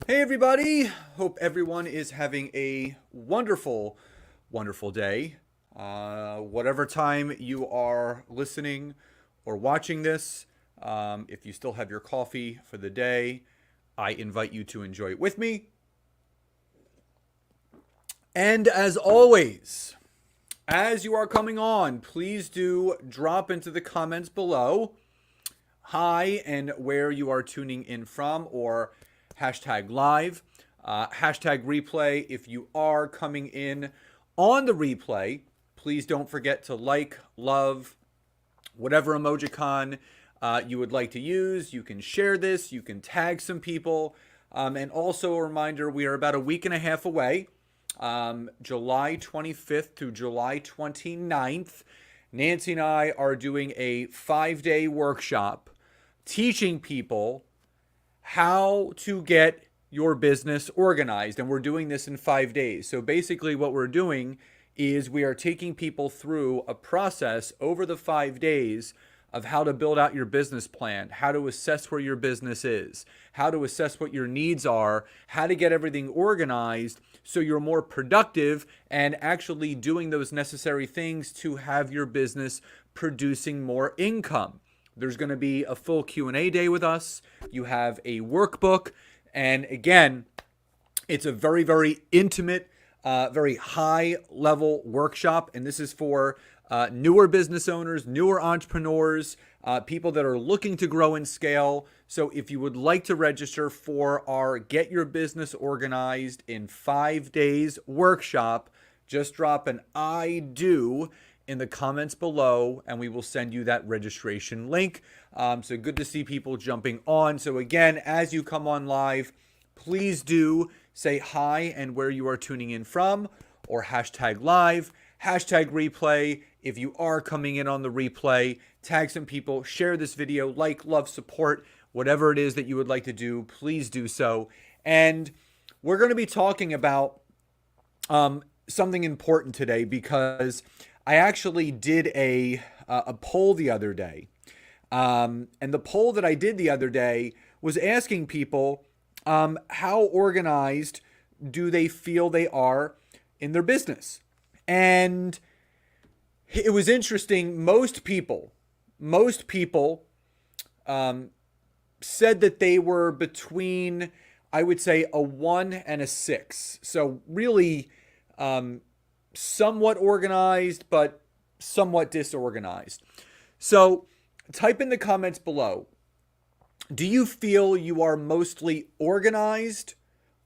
Hey, everybody. Hope everyone is having a wonderful, wonderful day. Whatever time you are listening or watching this, if you still have your coffee for the day, I invite you to enjoy it with me. And as always, as you are coming on, please do drop into the comments below hi and where you are tuning in from, or hashtag live, hashtag replay. If you are coming in on the replay, please don't forget to like, love, whatever emojicon you would like to use. You can share this, you can tag some people. And also a reminder, we are about a week and a half away, July 25th to July 29th. Nancy and I are doing a 5-day workshop teaching people how to get your business organized. And we're doing this in 5 days. So basically, what we're doing is we are taking people through a process over the 5 days of how to build out your business plan, how to assess where your business is, how to assess what your needs are, how to get everything organized so you're more productive and actually doing those necessary things to have your business producing more income. There's going to be a full Q&A day with us. You have a workbook. And again, it's a very, very intimate, very high level workshop. And this is for newer business owners, newer entrepreneurs, people that are looking to grow and scale. So if you would like to register for our Get Your Business Organized in 5 Days workshop, just drop an I do in the comments below and we will send you that registration link. So good to see people jumping on. So again, as you come on live, please do say hi and where you are tuning in from, or hashtag live, hashtag replay. If you are coming in on the replay, tag some people, share this video, like, love, support, whatever it is that you would like to do, please do so. And we're going to be talking about something important today, because I actually did a poll the other day. And the poll that I did the other day was asking people how organized do they feel they are in their business. And it was interesting. Most people said that they were between, I would say, a 1 and a 6. So really somewhat organized, but somewhat disorganized. So type in the comments below, do you feel you are mostly organized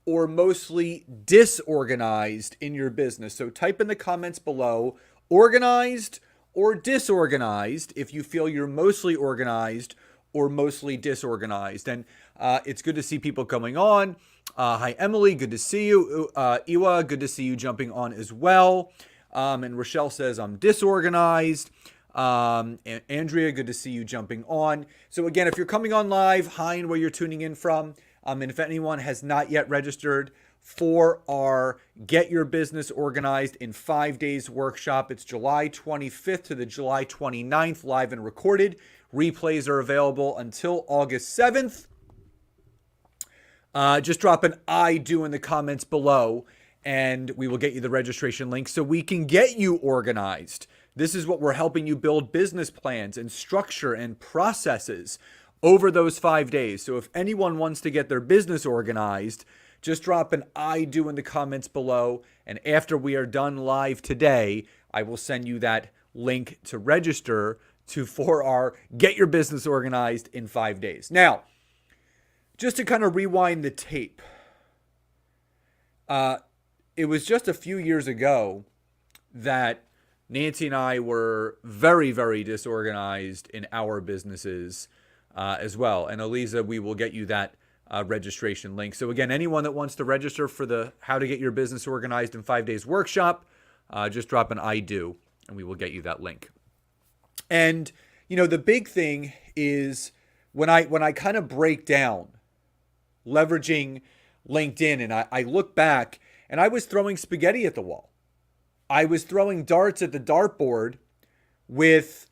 or mostly disorganized in your business? So type in the comments below, organized or disorganized, if you feel you're mostly organized or mostly disorganized. And it's good to see people coming on. Hi, Emily. Good to see you. Iwa, good to see you jumping on as well. And Rochelle says, I'm disorganized. And Andrea, good to see you jumping on. So again, if you're coming on live, hi, and where you're tuning in from. And if anyone has not yet registered for our Get Your Business Organized in 5 Days workshop, it's July 25th to the July 29th, live and recorded. Replays are available until August 7th. Just drop an I do in the comments below and we will get you the registration link so we can get you organized. This is what we're helping you build: business plans and structure and processes over those 5 days. So if anyone wants to get their business organized, just drop an I do in the comments below. And after we are done live today, I will send you that link to register for our Get Your Business Organized in 5 days. Now, just to kind of rewind the tape, it was just a few years ago that Nancy and I were very, very disorganized in our businesses as well. And Eliza, we will get you that registration link. So again, anyone that wants to register for the How to Get Your Business Organized in 5 Days workshop, just drop an I do and we will get you that link. And, you know, the big thing is when I kind of break down leveraging LinkedIn and I look back, and I was throwing spaghetti at the wall. I was throwing darts at the dartboard with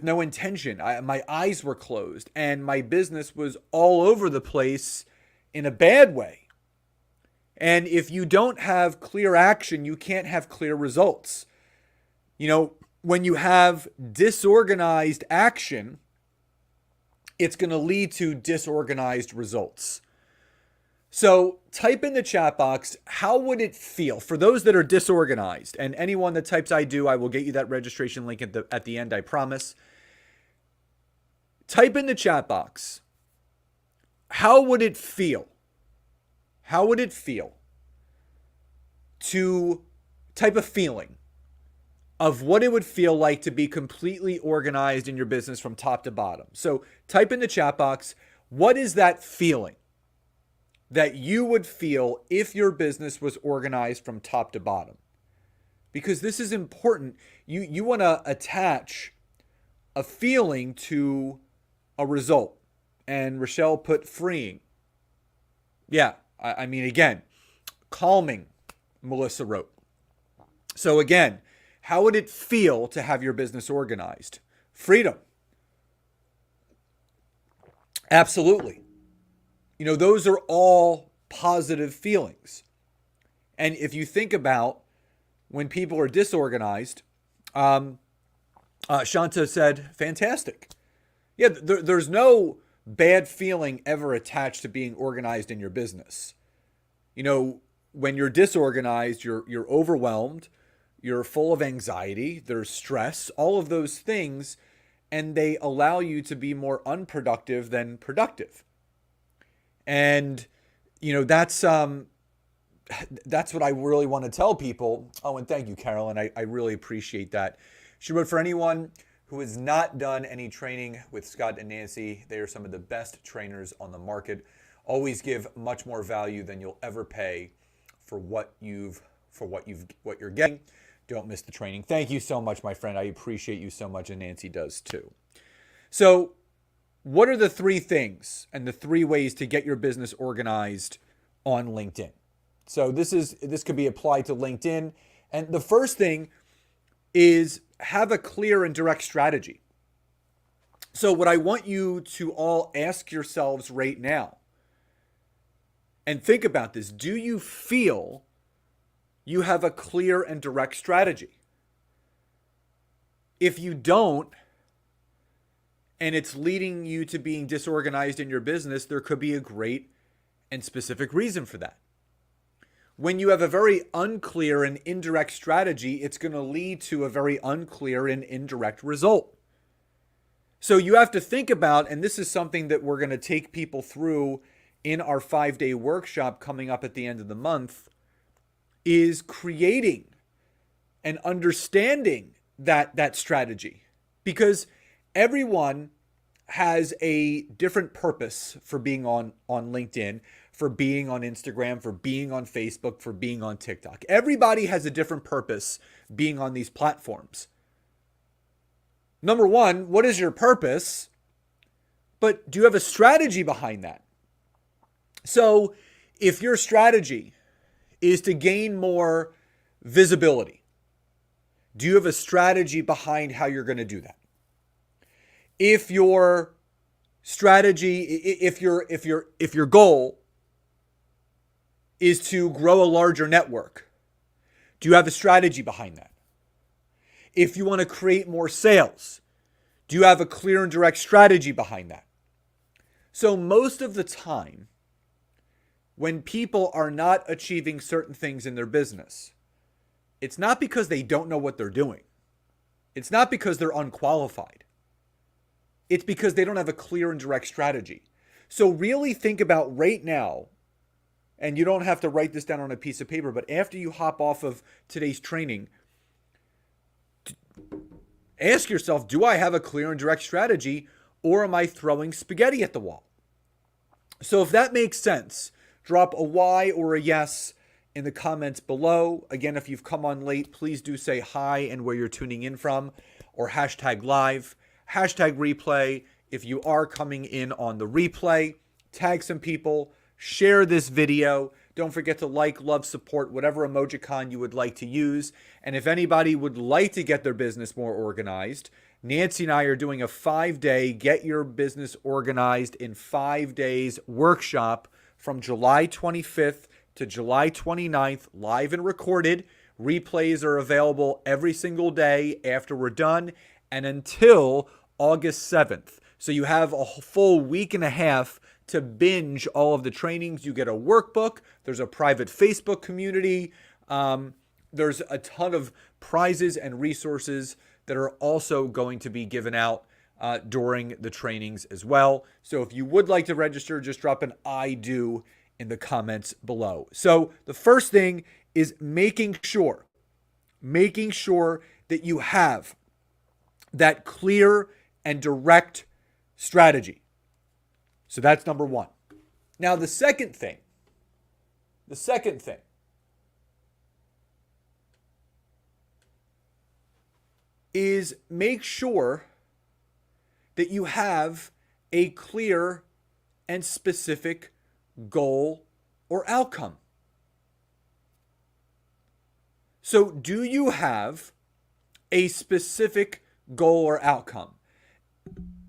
no intention. My eyes were closed and my business was all over the place in a bad way. And if you don't have clear action, you can't have clear results. When you have disorganized action, it's going to lead to disorganized results. So type in the chat box, how would it feel for those that are disorganized? And anyone that types I do, I will get you that registration link at the end, I promise. Type in the chat box, how would it feel? How would it feel to type a feeling of what it would feel like to be completely organized in your business from top to bottom? So type in the chat box, what is that feeling that you would feel if your business was organized from top to bottom? Because this is important. You want to attach a feeling to a result. And Rochelle put freeing. Yeah, I mean, again, calming, Melissa wrote. So again, how would it feel to have your business organized? Freedom. Absolutely. Those are all positive feelings. And if you think about when people are disorganized, Shanta said, fantastic. Yeah, there's no bad feeling ever attached to being organized in your business. When you're disorganized, you're overwhelmed, you're full of anxiety, there's stress, all of those things, and they allow you to be more unproductive than productive. And that's what I really want to tell people. Oh, and thank you, Carolyn. I really appreciate that. She wrote, for anyone who has not done any training with Scott and Nancy, they are some of the best trainers on the market. Always give much more value than you'll ever pay for what you're getting. Don't miss the training. Thank you so much, my friend. I appreciate you so much, and Nancy does too. So what are the 3 things and the 3 ways to get your business organized on LinkedIn? So this could be applied to LinkedIn. And the first thing is have a clear and direct strategy. So what I want you to all ask yourselves right now, and think about this, do you feel you have a clear and direct strategy? If you don't, and it's leading you to being disorganized in your business, there could be a great and specific reason for that. When you have a very unclear and indirect strategy, it's going to lead to a very unclear and indirect result. So you have to think about, and this is something that we're going to take people through in our 5-day workshop coming up at the end of the month, is creating and understanding that strategy. Because everyone has a different purpose for being on LinkedIn, for being on Instagram, for being on Facebook, for being on TikTok. Everybody has a different purpose being on these platforms. Number one, what is your purpose? But do you have a strategy behind that? So if your strategy is to gain more visibility, do you have a strategy behind how you're going to do that? If your strategy, if your goal is to grow a larger network, do you have a strategy behind that? If you want to create more sales, do you have a clear and direct strategy behind that? So most of the time, when people are not achieving certain things in their business, it's not because they don't know what they're doing. It's not because they're unqualified. It's because they don't have a clear and direct strategy. So really think about right now, and you don't have to write this down on a piece of paper, but after you hop off of today's training, ask yourself, do I have a clear and direct strategy, or am I throwing spaghetti at the wall? So if that makes sense, drop a Y or a yes in the comments below. Again, if you've come on late, please do say hi and where you're tuning in from, or hashtag live, hashtag replay. If you are coming in on the replay, tag some people, share this video. Don't forget to like, love, support, whatever emojicon you would like to use. And if anybody would like to get their business more organized, Nancy and I are doing a 5-day Get Your Business Organized in 5 Days workshop from July 25th to July 29th, live and recorded. Replays are available every single day after we're done and until August 7th. So you have a full week and a half to binge all of the trainings. You get a workbook. There's a private Facebook community. There's a ton of prizes and resources that are also going to be given out during the trainings as well. So if you would like to register, just drop an I do in the comments below. So the first thing is making sure that you have that clear and direct strategy. So that's number one. Now the second thing is make sure that you have a clear and specific goal or outcome. So do you have a specific goal or outcome?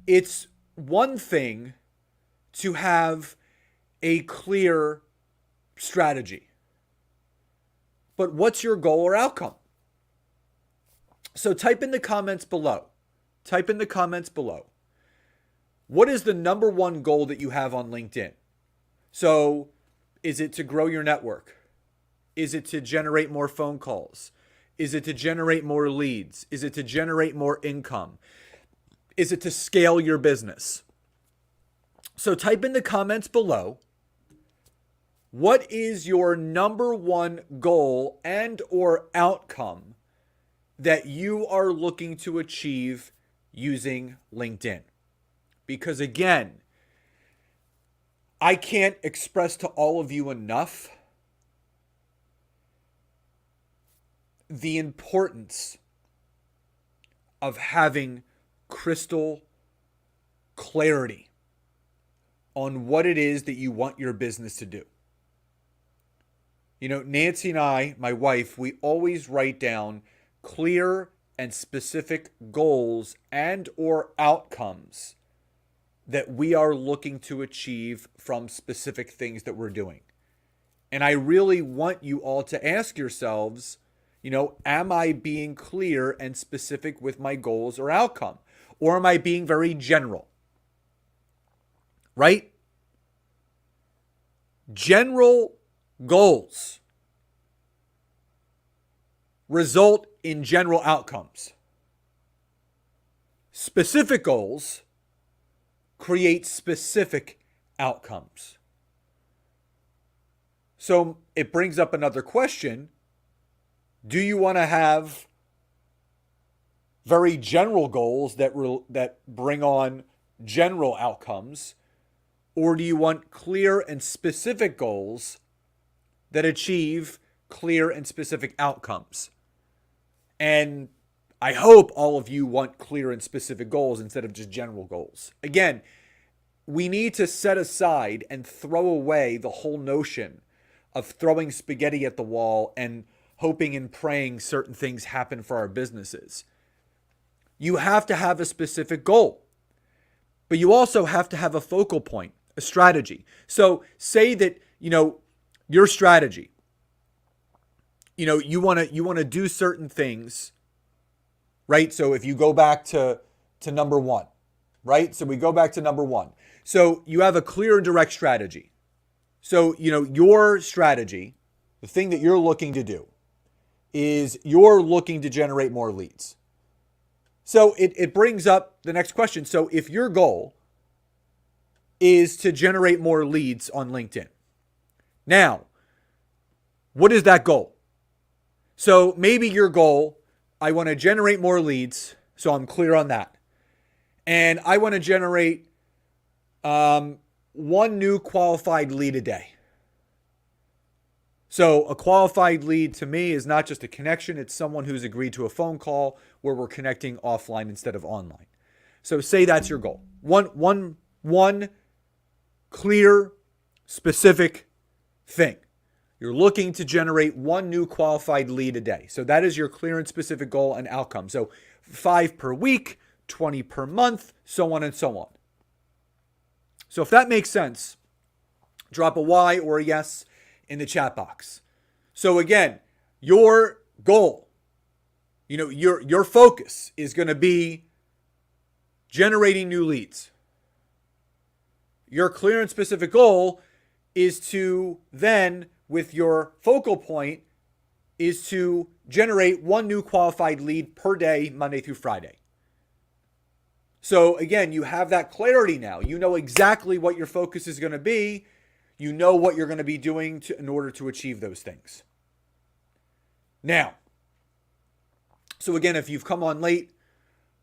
It's one thing to have a clear strategy, but what's your goal or outcome? So type in the comments below. What is the number one goal that you have on LinkedIn? So is it to grow your network? Is it to generate more phone calls? Is it to generate more leads? Is it to generate more income? Is it to scale your business? So type in the comments below, what is your number one goal and or outcome that you are looking to achieve using LinkedIn? Because again, I can't express to all of you enough the importance of having crystal clarity on what it is that you want your business to do. You know, Nancy and I, my wife, we always write down clear and specific goals and or outcomes that we are looking to achieve from specific things that we're doing. And I really want you all to ask yourselves, you know, am I being clear and specific with my goals or outcome? Or am I being very general? Right? General goals result in general outcomes. Specific goals create specific outcomes. So it brings up another question. Do you want to have very general goals that bring on general outcomes? Or do you want clear and specific goals that achieve clear and specific outcomes? And I hope all of you want clear and specific goals instead of just general goals. Again, we need to set aside and throw away the whole notion of throwing spaghetti at the wall and hoping and praying certain things happen for our businesses. You have to have a specific goal, but you also have to have a focal point, a strategy. So say that, you know, your strategy, you know, you want to do certain things, right? So if you go back to number one, right? So we go back to number one. So you have a clear and direct strategy. So, you know, your strategy, the thing that you're looking to do is you're looking to generate more leads. So it brings up the next question. So if your goal is to generate more leads on LinkedIn, now, what is that goal? So maybe your goal, I want to generate more leads, so I'm clear on that. And I want to generate one new qualified lead a day. So a qualified lead to me is not just a connection, it's someone who's agreed to a phone call where we're connecting offline instead of online. So say that's your goal. One clear, specific thing. You're looking to generate one new qualified lead a day. So that is your clear and specific goal and outcome. So 5 per week, 20 per month, so on and so on. So if that makes sense, drop a Y or a yes in the chat box. So again, your goal, your focus is going to be generating new leads. Your clear and specific goal is to then, with your focal point, is to generate one new qualified lead per day, Monday through Friday. So again, you have that clarity now. You know exactly what your focus is going to be. You know what you're going to be doing in order to achieve those things. Now, so again, if you've come on late,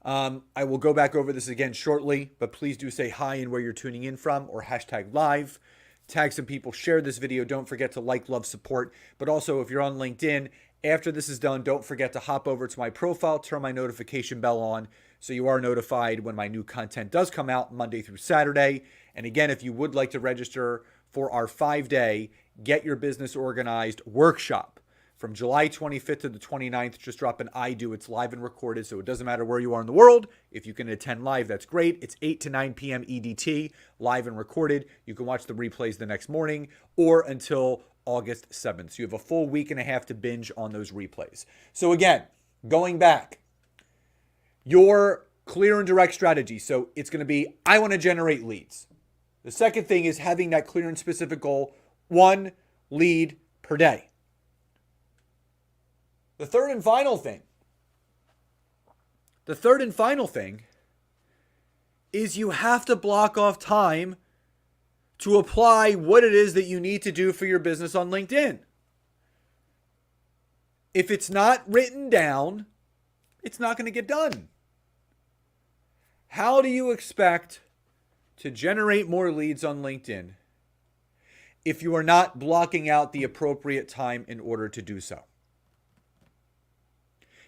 I will go back over this again shortly, but please do say hi and where you're tuning in from, or hashtag live. Tag some people, share this video. Don't forget to like, love, support. But also, if you're on LinkedIn, after this is done, don't forget to hop over to my profile, turn my notification bell on so you are notified when my new content does come out Monday through Saturday. And again, if you would like to register for our 5-day Get Your Business Organized workshop from July 25th to the 29th, just drop an I do. It's live and recorded, so it doesn't matter where you are in the world. If you can attend live, that's great. It's 8 to 9 p.m. EDT, live and recorded. You can watch the replays the next morning or until August 7th. So you have a full week and a half to binge on those replays. So again, going back, your clear and direct strategy. So it's going to be, I want to generate leads. The second thing is having that clear and specific goal, 1 lead per day. The third and final thing is you have to block off time to apply what it is that you need to do for your business on LinkedIn. If it's not written down, it's not going to get done. How do you expect to generate more leads on LinkedIn if you are not blocking out the appropriate time in order to do so?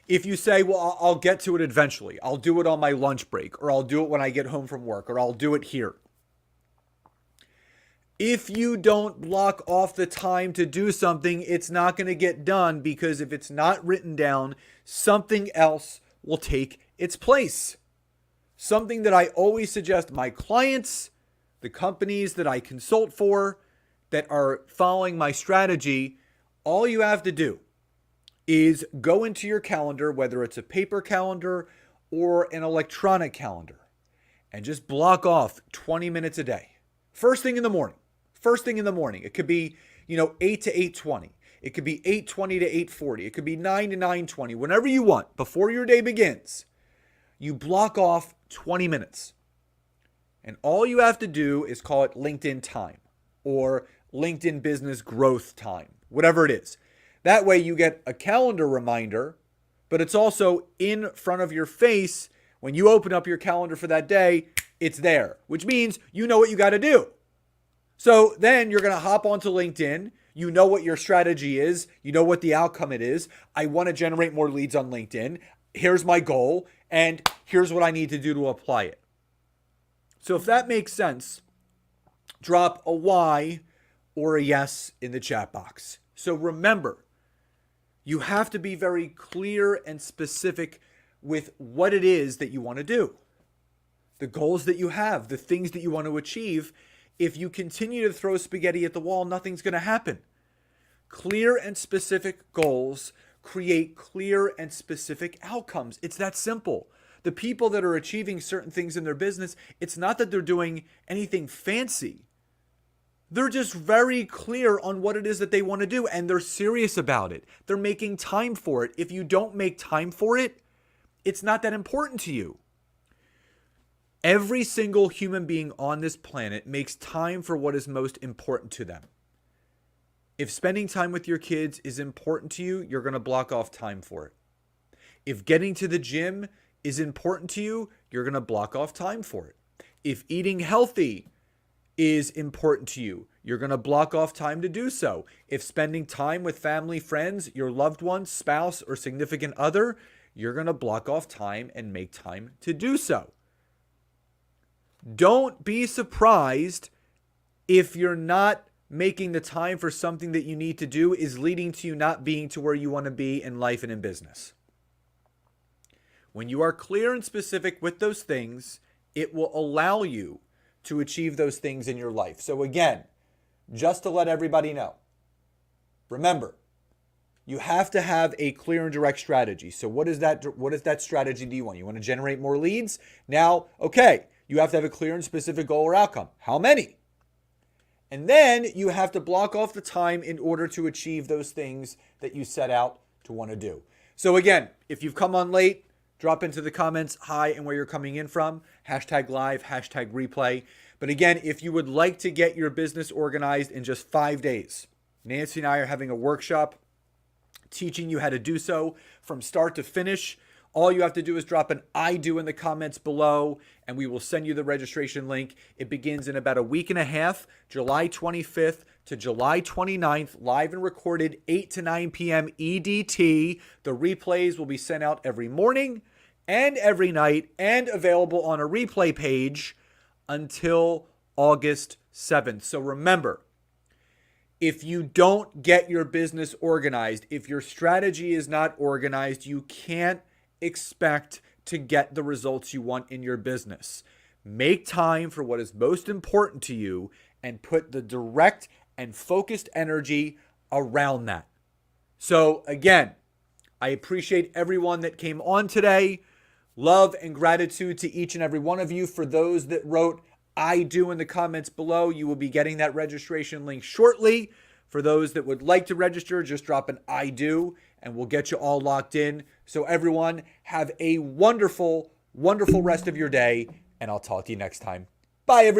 If you say, well, I'll get to it eventually, I'll do it on my lunch break, or I'll do it when I get home from work, or I'll do it here. If you don't block off the time to do something, it's not going to get done, because if it's not written down, something else will take its place. Something that I always suggest my clients, the companies that I consult for, that are following my strategy, all you have to do is go into your calendar, whether it's a paper calendar or an electronic calendar, and just block off 20 minutes a day. First thing in the morning. It could be, 8 to 8:20. It could be 8:20 to 8:40. It could be 9 to 9:20. Whenever you want, before your day begins, you block off 20 minutes. And all you have to do is call it LinkedIn time or LinkedIn business growth time, whatever it is. That way you get a calendar reminder, but it's also in front of your face. When you open up your calendar for that day, it's there, which means you know what you got to do. So then you're going to hop onto LinkedIn. You know what your strategy is. You know what the outcome it is. I want to generate more leads on LinkedIn. Here's my goal, and here's what I need to do to apply it. So if that makes sense, drop a Y or a yes in the chat box. So remember, you have to be very clear and specific with what it is that you want to do. The goals that you have, the things that you want to achieve. If you continue to throw spaghetti at the wall, nothing's going to happen. Clear and specific goals create clear and specific outcomes. It's that simple. The people that are achieving certain things in their business, it's not that they're doing anything fancy. They're just very clear on what it is that they want to do, and they're serious about it. They're making time for it. If you don't make time for it, it's not that important to you. Every single human being on this planet makes time for what is most important to them. If spending time with your kids is important to you, you're going to block off time for it. If getting to the gym is important to you, you're going to block off time for it. If eating healthy is important to you, you're going to block off time to do so. If spending time with family, friends, your loved ones, spouse, or significant other, you're going to block off time and make time to do so. Don't be surprised if you're not making the time for something that you need to do is leading to you not being to where you want to be in life and in business. When you are clear and specific with those things, it will allow you to achieve those things in your life. So again, just to let everybody know. Remember, you have to have a clear and direct strategy. So what is that strategy do you want? You want to generate more leads? Now, okay, you have to have a clear and specific goal or outcome. How many? And then you have to block off the time in order to achieve those things that you set out to want to do. So again, if you've come on late, drop into the comments hi and where you're coming in from, #live, #replay. But again, if you would like to get your business organized in just 5 days, Nancy and I are having a workshop teaching you how to do so from start to finish. All you have to do is drop an I do in the comments below, and we will send you the registration link. It begins in about a week and a half, July 25th to July 29th, live and recorded, 8 to 9 p.m. EDT. The replays will be sent out every morning and every night and available on a replay page until August 7th. So remember, if you don't get your business organized, if your strategy is not organized, you can't expect to get the results you want in your business. Make time for what is most important to you and put the direct and focused energy around that. So again, I appreciate everyone that came on today. Love and gratitude to each and every one of you. For those that wrote I do in the comments below, you will be getting that registration link shortly. For those that would like to register, just drop an I do and we'll get you all locked in. So everyone, have a wonderful, wonderful rest of your day, and I'll talk to you next time. Bye, everyone.